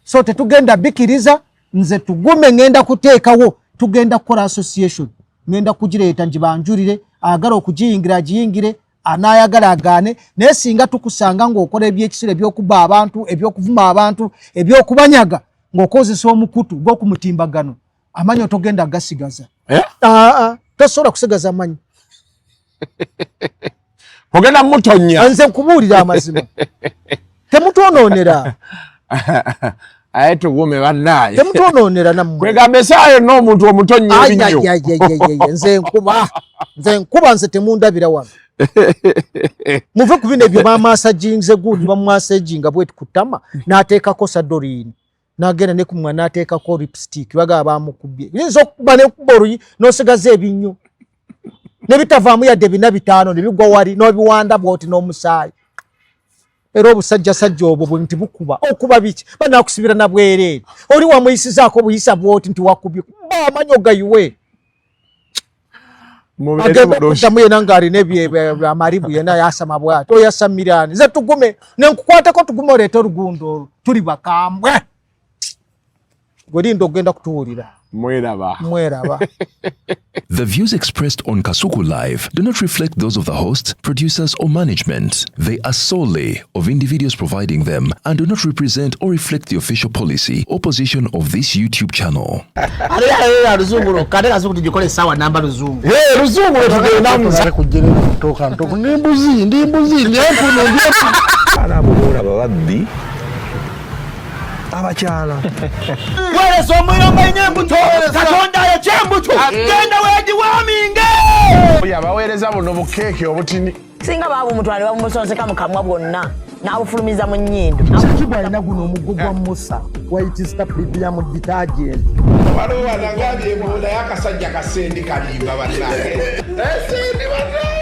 So tetugenda bikiriza nze tugume ngenda kuteekawo tugenda kukola association. Ngenda kugireeta njibanjulire agala okugiyingira agiyingire anayagala agaane naye singa tukusanga ng'okola ebyekisiru eby'okubba abantu eby'okuvuma abantu eby'okubanyaga ng'okozesa omukutu gw'okumutimbagano amanyi togenda gasigaza. Tosobola kusigaza amanyi. Ogenda mutonya. Nze nkubuulira amazima. Temutonoonera. Aye tugume bannaaye. Temutonoonera nammwe. Kwegamba esaayo n'omuntu omutonya ebinyo. Nze nkuba nze temundabira wano. Muve ku bino ebyo bamaasajinze gundi bamumaasajinga bwe tukutama n'ateekako sadorini. nagenda ne kumwa nateekako lipstick baga bamukubye yinza okuba ne kuboru n'osigaza ebinnyo ne bitavaamu yadde bina bitaano ne bigwa wali n'obiwanda bwoti n'omusaayi era obusajja sajja obwo bwe nti bukuba okuba biki banakusibira na bwereere oli wamuyisizaako buyisa bwoti nti wakubye amanyo gayiwe agenda yena ng'alina amaribu yena yasama bwati oyasa mirani ze tugume nenkukwateko tugume oleete olugundo olwo tuli bakambwe gwelinda ogenda kutuwulira mweraba. The views expressed on Kasuku Live do not reflect those of the host, producers, or management. They are solely of individuals providing them and do not represent or reflect the official policy or position of this YouTube channel. abakyala wereso omuyomba inyembuto katonda yekyembuto genda wegiwaminge yabaweereza buno bukeeke obutini singa baabumutwale bamusonseka mu kamwa bwonna n'abufulumiza mu nnyindo Sakibu alina guno omuggo gwa Musa White Star Premium Detergent waliwo wanagambye embunda y'akasajja kasendi kalimba bannange esendi bannange